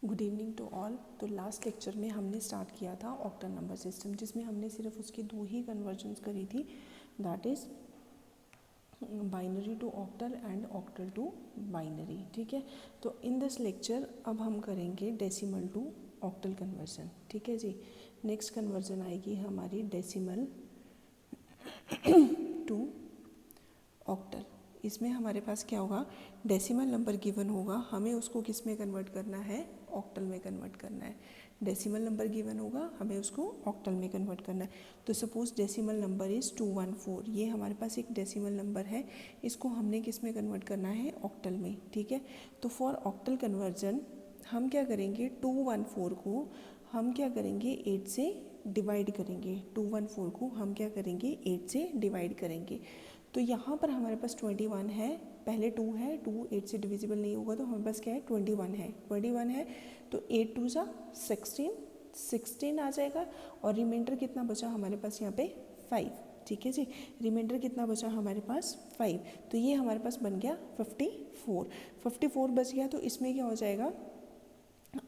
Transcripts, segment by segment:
Good evening to all. तो last lecture में हमने स्टार्ट किया था ऑक्टल नंबर सिस्टम, जिसमें हमने सिर्फ उसकी दो ही कन्वर्जन्स करी थी, that is binary to octal and octal to binary. ठीक है, तो इन दिस लेक्चर अब हम करेंगे डेसिमल टू ऑक्टल कन्वर्जन। ठीक है जी, नेक्स्ट कन्वर्जन आएगी हमारी डेसिमल टू ऑक्टल। इसमें हमारे पास क्या होगा, डेसिमल नंबर गिवन होगा, हमें उसको किस में कन्वर्ट करना है, ऑक्टल में कन्वर्ट करना है। डेसिमल नंबर गिवन होगा, हमें उसको ऑक्टल में कन्वर्ट करना है। तो सपोज डेसिमल नंबर इज़ 214, ये हमारे पास एक डेसिमल नंबर है, इसको हमने किस में कन्वर्ट करना है, ऑक्टल में। ठीक है, तो फॉर ऑक्टल कन्वर्जन हम क्या करेंगे, 214 को हम क्या करेंगे, 8 से डिवाइड करेंगे। 214 को हम क्या करेंगे, 8 से डिवाइड करेंगे। तो यहाँ पर हमारे पास 21 है, पहले 2 है, 2 8 से डिविजिबल नहीं होगा, तो हमारे पास क्या है, 21 है। 21 है तो 8 2 जा 16 आ जाएगा, और रिमाइंडर कितना बचा हमारे पास यहाँ पे 5। ठीक है जी, रिमाइंडर कितना बचा हमारे पास 5, तो ये हमारे पास बन गया 54 बच गया। तो इसमें क्या हो जाएगा,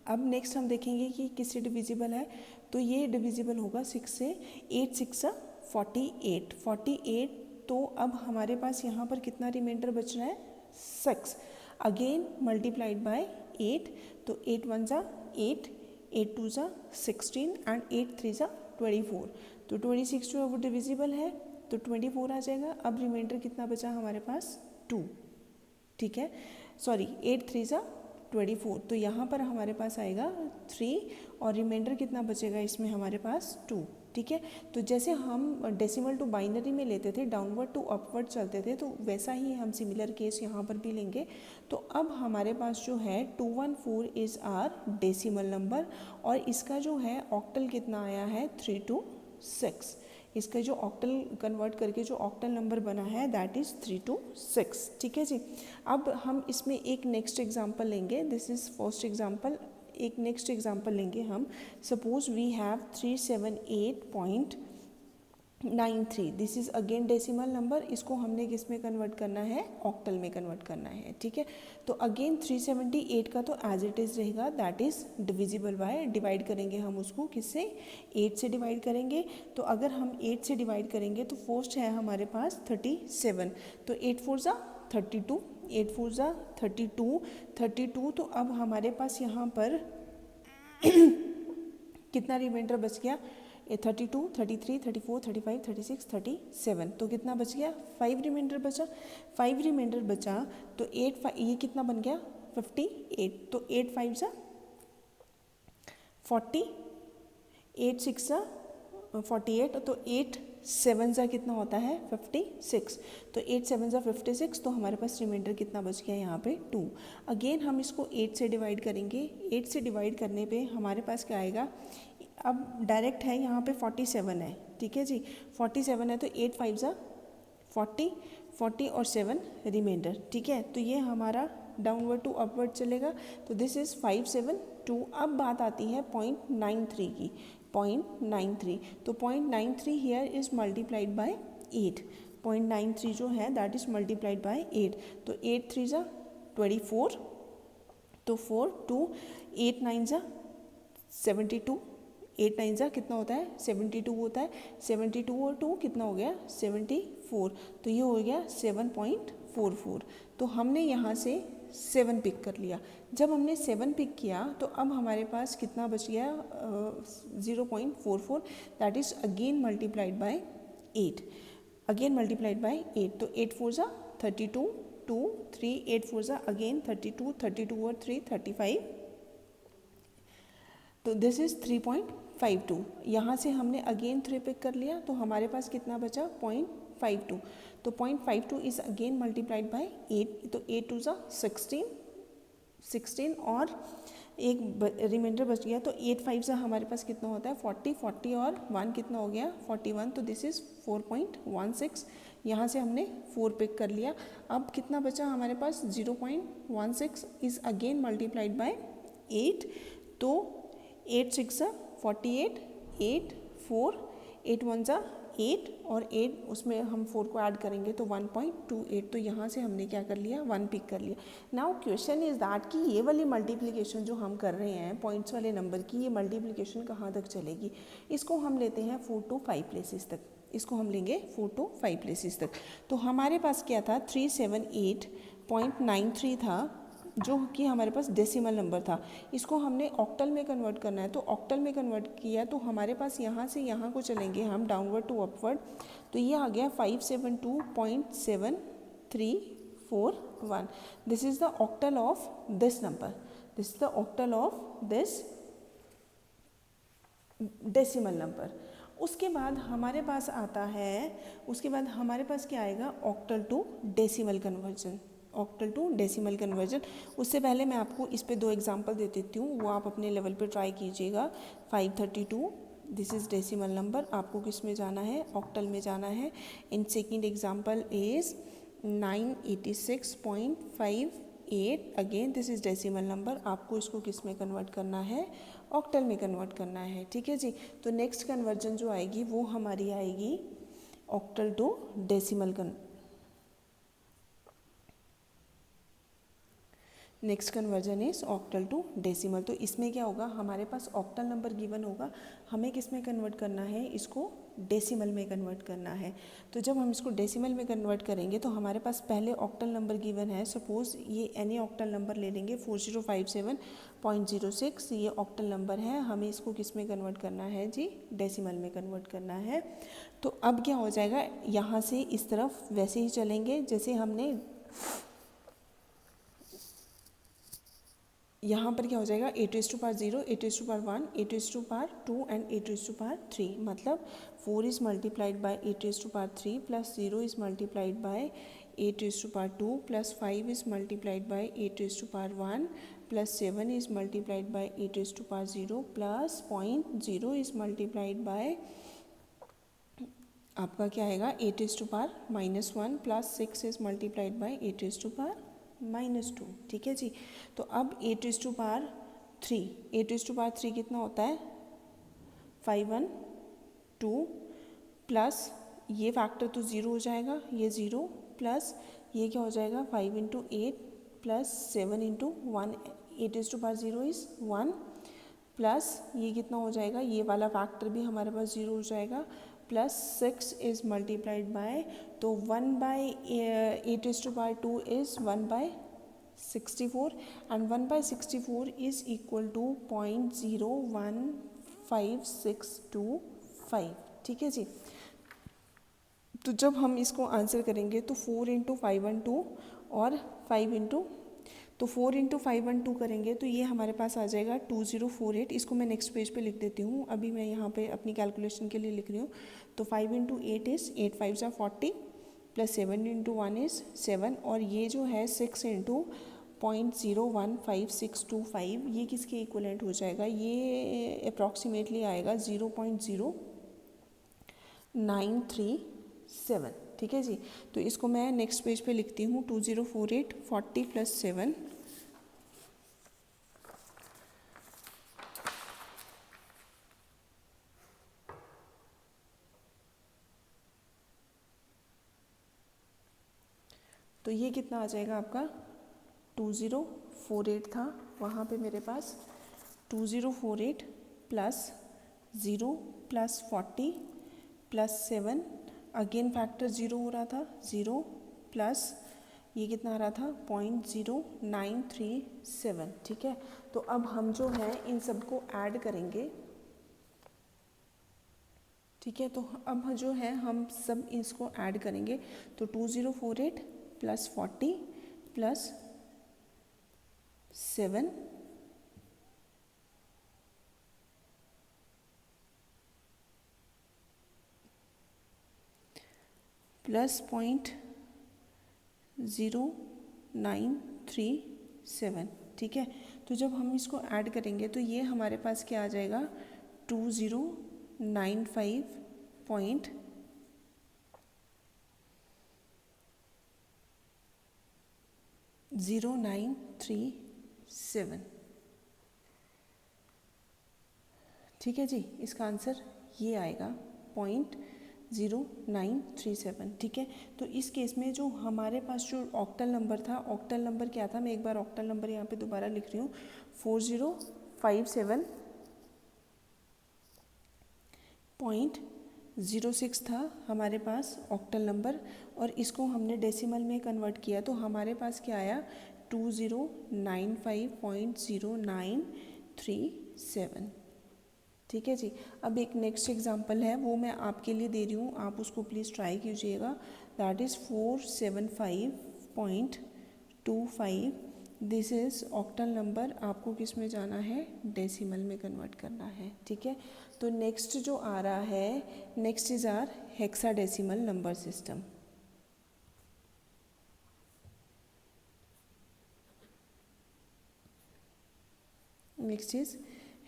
अब नेक्स्ट हम देखेंगे कि किससे डिविजिबल है, तो ये डिविजिबल होगा 6 से। 8 6 48, तो अब हमारे पास यहाँ पर कितना रिमाइंडर बच रहा है, 6, अगेन मल्टीप्लाइड बाय 8, तो 8 1 जा 8, 8 2 जा 16 एंड 8 3 जा 24, तो 26 जो है वो डिविजिबल है, तो 24 आ जाएगा। अब रिमाइंडर कितना बचा हमारे पास, 2। ठीक है, सॉरी 8 3 जा 24, तो यहाँ पर हमारे पास आएगा 3, और रिमाइंडर कितना बचेगा इसमें हमारे पास 2। ठीक है, तो जैसे हम डेसिमल टू बाइनरी में लेते थे, डाउनवर्ड टू अपवर्ड चलते थे, तो वैसा ही हम सिमिलर केस यहाँ पर भी लेंगे। तो अब हमारे पास जो है 214 इज़ आर डेसिमल नंबर, और इसका जो है ऑक्टल कितना आया है, 326। इसका जो ऑक्टल कन्वर्ट करके जो ऑक्टल नंबर बना है दैट इज़ 326। ठीक है जी, अब हम इसमें एक नेक्स्ट एग्जांपल लेंगे, दिस इज़ फर्स्ट एग्जांपल। एक नेक्स्ट एग्जांपल लेंगे हम, suppose we have 378.93, this is again decimal number, इसको हमने किस में कन्वर्ट करना है, ऑक्टल में कन्वर्ट करना है। ठीक है, तो अगेन 378 का तो एज इट इज़ रहेगा, that is divisible by, divide करेंगे हम उसको किससे, 8 से डिवाइड करेंगे। तो अगर हम 8 से डिवाइड करेंगे तो फर्स्ट है हमारे पास 37, तो 8 4 जा 32, 8 4 जा 32, तो अब हमारे पास यहाँ पर कितना रिमाइंडर बच गया, 32 33 34 35 36 37, तो कितना बच गया, 5 रिमाइंडर बचा। 5 रिमाइंडर बचा तो 8 ये कितना बन गया, 58, तो 8 5 जा 40, 8 6 जा 48, तो 8 7 जा कितना होता है, 56, तो 8 7 जा 56, तो हमारे पास रिमाइंडर कितना बच गया यहाँ पे 2। अगेन हम इसको 8 से डिवाइड करेंगे, 8 से डिवाइड करने पे हमारे पास क्या आएगा, अब डायरेक्ट है यहाँ पे 47 है। ठीक है जी, 47 है तो 8 5 जा 40 और 7 रिमाइंडर। ठीक है, तो ये हमारा डाउनवर्ड टू अपवर्ड चलेगा, तो दिस इज़ 572। अब बात आती है 0.93 की, 0.93, तो 0.93 हियर इज़ मल्टीप्लाइड बाय 8, 0.93 जो है दैट इज़ मल्टीप्लाइड बाय 8, तो 8 3 जा 24, तो 4 2, 8 9 जा 72, 8 9 जा कितना होता है, 72 होता है, 72 और 2 कितना हो गया, 74, तो ये हो गया 7.44। तो हमने यहाँ से 7 पिक कर लिया। जब हमने 7 पिक किया तो अब हमारे पास कितना बच गया, 0.44, that is again multiplied by 8, again multiplied by 8, तो 8 4 जा 32, 2 3, 8 4 जा अगेन 32, 32 और 3 35, तो दिस इज़ 3.52। यहाँ से हमने अगेन 3 पिक कर लिया, तो हमारे पास कितना बचा, 0.52, तो 0.52 इज़ अगेन मल्टीप्लाइड बाय 8, तो 8 2 जा 16 और एक रिमाइंडर बच गया, तो 8 5 जा हमारे पास कितना होता है, 40 और 1 कितना हो गया, 41, तो दिस इज़ 4.16। यहाँ से हमने 4 पिक कर लिया। अब कितना बचा हमारे पास, 0.16 इज़ अगेन मल्टीप्लाइड बाय 8, तो 8 6 जा 48, 8 4, 8 1 जा 8 और 8 उसमें हम 4 को ऐड करेंगे तो 1.28, तो यहाँ से हमने क्या कर लिया 1 पिक कर लिया। नाउ क्वेश्चन इज़ दैट कि ये वाली मल्टीप्लिकेशन जो हम कर रहे हैं पॉइंट्स वाले नंबर की, ये मल्टीप्लिकेशन कहाँ तक चलेगी, इसको हम लेते हैं 4 to 5 प्लेसेस तक, इसको हम लेंगे 4 to 5 प्लेसेस तक। तो हमारे पास क्या था 378.93 था जो कि हमारे पास डेसिमल नंबर था, इसको हमने ऑक्टल में कन्वर्ट करना है। तो ऑक्टल में कन्वर्ट किया तो हमारे पास यहाँ से यहाँ को चलेंगे हम डाउनवर्ड टू अपवर्ड, तो ये आ गया 572.7341। This is the octal of this number, this is the octal of this decimal number. उसके बाद हमारे पास आता है, उसके बाद हमारे पास क्या आएगा octal to decimal conversion, octal to decimal conversion. उससे पहले मैं आपको इस पे 2 एग्जांपल दे देती हूँ, वो आप अपने लेवल पे ट्राई कीजिएगा। 532 दिस इज़ डेसिमल नंबर, आपको किस में जाना है ऑक्टल में जाना है। In second example is 986.58, again this is decimal number, आपको इसको किस में कन्वर्ट करना है ऑक्टल में कन्वर्ट करना है, ठीक है जी। तो नेक्स्ट कन्वर्जन जो आएगी वो हमारी आएगी octal to decimal next conversion is octal to decimal. तो इसमें क्या होगा, हमारे पास ऑक्टल नंबर गिवन होगा, हमें किस में कन्वर्ट करना है, इसको डेसिमल में कन्वर्ट करना है। तो जब हम इसको डेसिमल में कन्वर्ट करेंगे तो हमारे पास पहले ऑक्टल नंबर गिवन है, सपोज़ ये एनी ऑक्टल नंबर ले लेंगे 4057.06, ये ऑक्टल नंबर है, हमें इसको किस में कन्वर्ट करना है जी डेसिमल में कन्वर्ट करना है। तो अब क्या हो जाएगा, यहाँ से इस तरफ वैसे ही चलेंगे जैसे हमने यहाँ पर क्या हो जाएगा 8 raised to power 0, 8 raised to power 1, 8 raised to power 2 and 8 raised to power 3, मतलब 4 is multiplied by 8 raised to power 3 plus 0 is multiplied by 8 raised to power 2 plus 5 is multiplied by 8 raised to power 1 plus 7 is multiplied by 8 raised to power 0 plus 0.0 is multiplied by आपका क्या आएगा 8 raised to power -1 plus 6 is multiplied by 8 raised to power -2, ठीक है जी। तो अब 8 raised to power 3, 8 raised to power 3 कितना होता है 512 प्लस ये फैक्टर तो 0 हो जाएगा, ये 0 प्लस ये क्या हो जाएगा 5 × 8 plus 7 × 1, 8 raised to power 0 is 1 plus ये कितना हो जाएगा, ये वाला फैक्टर भी हमारे पास 0 हो जाएगा, प्लस 6 इज़ मल्टीप्लाइड बाय, तो 1/8 raised to power 2 is 1/64 and 1/64 is equal to 0.015625, ठीक है जी। तो जब हम इसको आंसर करेंगे तो 4 × 512 और 5 × तो 4 × 512 करेंगे तो ये हमारे पास आ जाएगा 2048। इसको मैं नेक्स्ट पेज पे लिख देती हूँ, अभी मैं यहाँ पे अपनी कैलकुलेशन के लिए लिख रही हूँ। तो 5 × 8 इज़ 8 5 = 40 प्लस 7 × 1 इज़ 7 और ये जो है 6 × 0.015625, ये किसके इक्वलेंट हो जाएगा, ये अप्रॉक्सीमेटली आएगा 0.0937, ठीक है जी। तो इसको मैं नेक्स्ट पेज पे लिखती हूँ 2048 40 + 7 तो ये कितना आ जाएगा आपका 2048 था, वहाँ पे मेरे पास 2048 plus 0 plus 40 plus 7, again factor 0 हो रहा था, 0 प्लस ये कितना आ रहा था 0.0937, ठीक है। तो अब हम जो है इन सबको ऐड करेंगे, ठीक है। तो अब जो है हम सब इसको ऐड करेंगे, तो 2048 प्लस 40 प्लस 7 प्लस 0.0937, ठीक है। तो जब हम इसको ऐड करेंगे तो ये हमारे पास क्या आ जाएगा 2095.0937, ठीक है जी। इसका आंसर ये आएगा 0.0937। 0937, ठीक है। तो इस केस में जो हमारे पास जो ऑक्टल नंबर था, ऑक्टल नंबर क्या था, मैं एक बार ऑक्टल नंबर यहाँ पे दोबारा लिख रही हूँ, 4057.06 था हमारे पास ऑक्टल नंबर, और इसको हमने डेसिमल में कन्वर्ट किया तो हमारे पास क्या आया, 2095.0937, ठीक है जी। अब एक नेक्स्ट एग्जांपल है, वो मैं आपके लिए दे रही हूँ, आप उसको प्लीज़ ट्राई कीजिएगा। That is 475.25। This is octal number, आपको किस में जाना है, डेसिमल में कन्वर्ट करना है, ठीक है। तो नेक्स्ट जो आ रहा है, next is our hexadecimal number system. Next is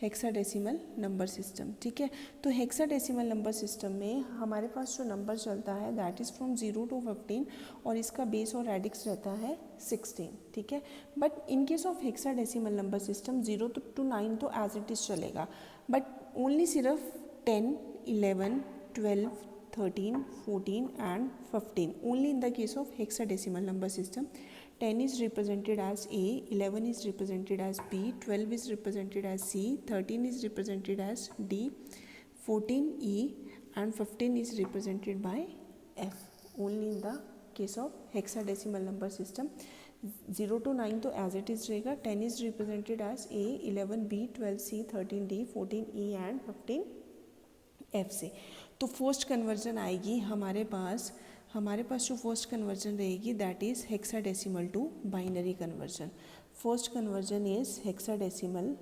hexadecimal number system, ठीक है। तो हेक्साडेसिमल नंबर सिस्टम में हमारे पास जो नंबर चलता है दैट इज़ फ्रॉम 0 to 15, और इसका बेस और रेडिक्स रहता है 16, ठीक है। But in case of hexadecimal number system 0 to 9 तो एज इट इज़ चलेगा, बट ओनली सिर्फ 10, 11, 12, 13, 14 and 15 only in the case of hexadecimal number system. 10 is represented as A, 11 is represented as B, 12 is represented as C, 13 is represented as D, 14 E and 15 is represented by F. Only in the case of hexadecimal number system. 0 to 9 तो as it is रहेगा, 10 is represented as A, 11 B, 12 C, 13 D, 14 E and 15 F से। तो first conversion आएगी हमारे पास जो first conversion रहेगी that is hexadecimal to binary conversion. First conversion is hexadecimal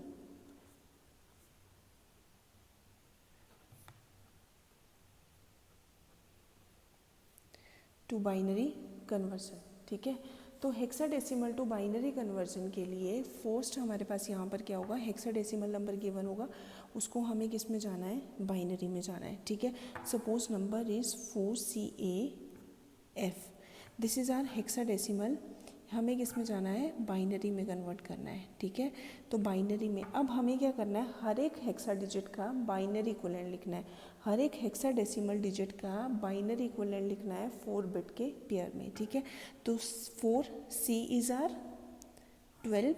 to binary conversion, ठीक है। तो हेक्साडेसिमल टू बाइनरी कन्वर्जन के लिए फर्स्ट हमारे पास यहाँ पर क्या होगा, हेक्साडेसिमल नंबर गिवन होगा, उसको हमें किस में जाना है, बाइनरी में जाना है, ठीक है। Suppose number is 4CAF, this is our hexadecimal, हमें किस में जाना है, बाइनरी में कन्वर्ट करना है, ठीक है। तो बाइनरी में अब हमें क्या करना है, हर एक हेक्सा डिजिट का बाइनरी इक्विवेलेंट लिखना है, हर एक हेक्साडेसिमल डिजिट का बाइनरी इक्विवेलेंट लिखना है 4 बिट के पेयर में, ठीक है। तो 4C is our 12,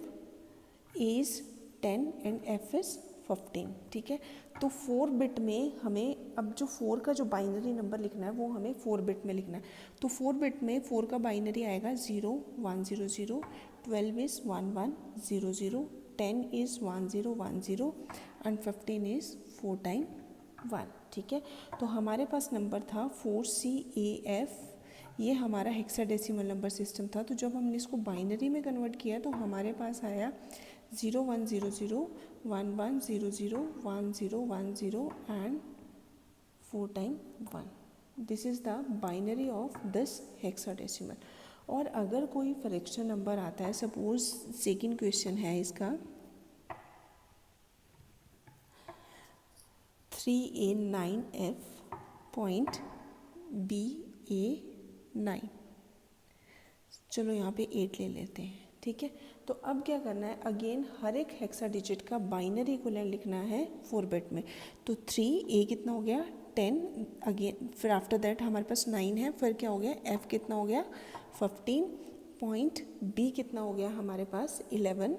A is 10 and F is 15, ठीक है। तो 4 बिट में हमें अब जो 4 का जो बाइनरी नंबर लिखना है वो हमें 4 बिट में लिखना है। तो 4 बिट में 4 का बाइनरी आएगा 0 1 0 0, 12 is 1 1 0 0, 10 is 1 0 1 0 and 15 is 4 time 1, ठीक है। तो हमारे पास नंबर था 4CAF, ये हमारा हेक्साडेसिमल नंबर सिस्टम था। तो जब हमने इसको बाइनरी में कन्वर्ट किया तो हमारे पास आया 0 1 0 0, 1 1 0 0, 1 0 1 0 and 4 time 1। This is the binary of this hexadecimal. और अगर कोई फ्रैक्शन नंबर आता है, सपोज सेकंड क्वेश्चन है इसका 3A9F.BA9, चलो यहाँ पे 8 ले लेते हैं, ठीक है। तो अब क्या करना है, अगेन हर एक हेक्सा डिजिट का बाइनरी इक्विवेलेंट लिखना है 4 बिट में। तो 3A कितना हो गया, 10, अगेन फिर आफ्टर दैट हमारे पास 9 है, फिर क्या हो गया, F कितना हो गया 15, पॉइंट B कितना हो गया हमारे पास 11,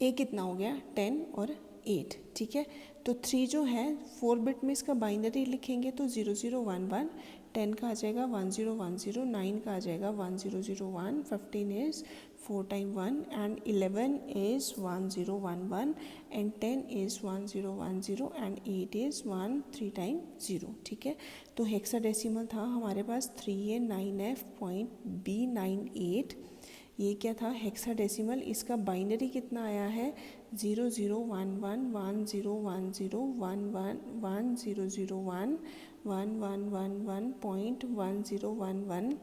A कितना हो गया 10 और 8, ठीक है। तो 3 जो है 4 बिट में इसका बाइनरी लिखेंगे तो 0 0 1 1, 10 का आ जाएगा 1 0 1 0, 9 का आ जाएगा 1 0 0 1, 15 is 4 time 1 and 11 is 1 0 1 1 and 10 is 1 0 1 0 and 8 is 1 3 time 0, ठीक है। तो हेक्साडेसिमल था हमारे पास 3A9F.B98, ये क्या था, हेक्साडेसिमल। इसका बाइनरी कितना आया है 0 0 1 1 1 0 1 0 1 1 1 0 0 1 1 1 1 1.1011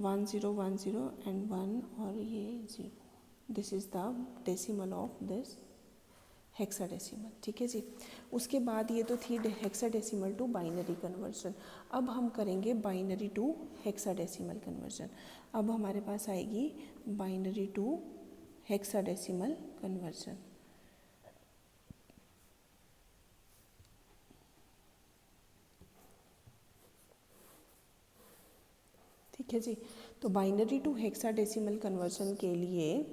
1 0 1 0 एंड 1 और ये 0। This is the decimal of this hexadecimal, ठीक है जी। उसके बाद ये तो थी हेक्साडेसिमल टू बाइनरी कन्वर्जन। अब हम करेंगे बाइनरी टू हेक्साडेसिमल कन्वर्जन। अब हमारे पास आएगी बाइनरी टू हेक्साडेसिमल कन्वर्जन। ठीक है जी। तो बाइनरी टू हेक्साडेसिमल कन्वर्जन के लिए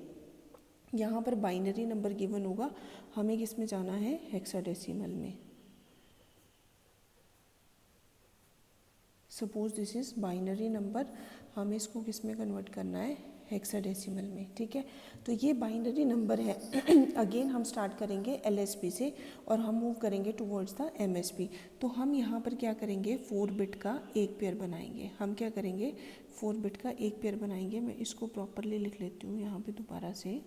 यहाँ पर बाइनरी नंबर गिवन होगा, हमें किस में जाना है, हेक्साडेसिमल में। Suppose this is binary number, हमें इसको किस में कन्वर्ट करना है, हेक्साडेसिमल में। ठीक है, तो ये बाइनरी नंबर है। अगेन हम स्टार्ट करेंगे LSB से और हम मूव करेंगे टुवर्ड्स द MSB। तो हम यहाँ पर क्या करेंगे, 4 बिट का एक पेयर बनाएंगे। हम क्या करेंगे, 4 बिट का एक पेयर बनाएंगे। मैं इसको प्रॉपरली लिख लेती हूँ यहाँ पे दोबारा से,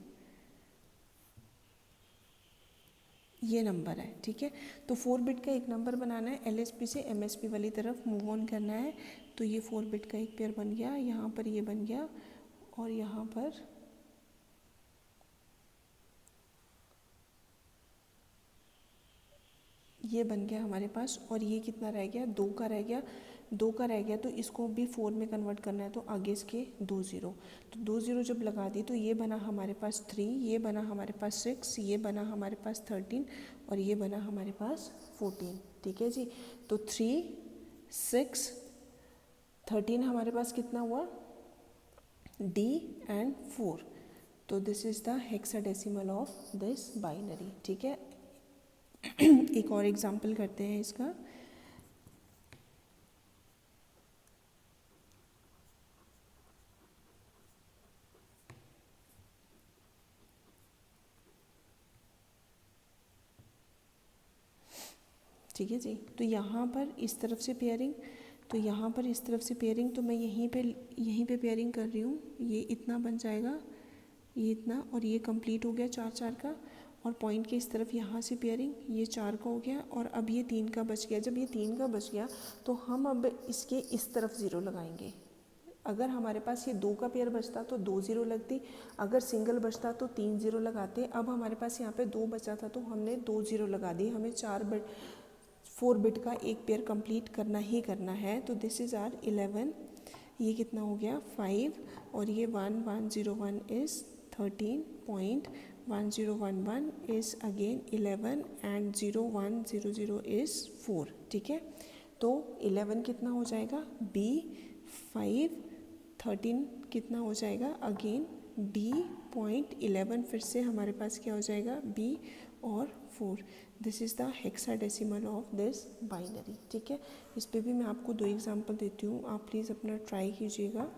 ये नंबर है। ठीक है, तो 4 बिट का एक नंबर बनाना है, LSB से MSB वाली तरफ मूव ऑन करना है। तो ये 4 बिट का एक पेयर बन गया, यहाँ पर ये बन गया और यहाँ पर ये बन गया हमारे पास। और ये कितना रह गया, 2 का रह गया, 2 का रह गया। तो इसको भी 4 में कन्वर्ट करना है, तो आगे इसके 2 ज़ीरो। तो 2 ज़ीरो जब लगा दी तो ये बना हमारे पास 3, ये बना हमारे पास 6, ये बना हमारे पास 13 और ये बना हमारे पास 14। ठीक है जी, तो 3, 6, 13 हमारे पास कितना हुआ, D एंड 4। तो this is the hexadecimal of this binary. ठीक है, एक और एग्जाम्पल करते हैं इसका। ठीक है जी, तो यहाँ पर इस तरफ से पेयरिंग, तो यहाँ पर इस तरफ से पेयरिंग, तो मैं यहीं पे पेयरिंग कर रही हूँ। ये इतना बन जाएगा, ये इतना, और ये कंप्लीट हो गया 4 4 का। और पॉइंट के इस तरफ यहाँ से पेयरिंग, ये 4 का हो गया और अब ये 3 का बच गया। जब ये 3 का बच गया तो हम अब इसके इस तरफ ज़ीरो लगाएंगे। अगर हमारे पास ये 2 का पेयर बचता तो 2 ज़ीरो लगती, अगर सिंगल बचता तो 3 ज़ीरो लगाते। अब हमारे पास यहाँ पे 2 बचा था तो हमने 2 ज़ीरो लगा दी। हमें 4 बिट का एक पेयर कंप्लीट करना ही करना है। तो दिस इज़ आर 11, ये कितना हो गया 5 और ये 1101 is 13.1011 is again 11 and 0100 is 4। ठीक है, तो 11 कितना हो जाएगा, B, 5, 13 कितना हो जाएगा अगेन D.11, फिर से हमारे पास क्या हो जाएगा, B और 4। This is the hexadecimal of this binary. ठीक है, इस पे भी मैं आपको 2 एग्जांपल देती हूँ, आप प्लीज़ अपना ट्राई कीजिएगा।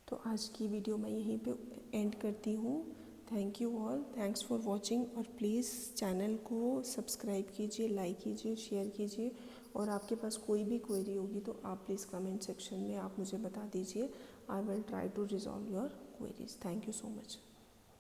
तो आज की वीडियो मैं यहीं पे एंड करती हूँ। Thank you all, thanks for watching. और प्लीज़ चैनल को सब्सक्राइब कीजिए, लाइक कीजिए, शेयर कीजिए। और आपके पास कोई भी क्वेरी होगी तो आप प्लीज़ कमेंट सेक्शन में आप मुझे बता दीजिए। I will try to resolve your queries. Thank you so much.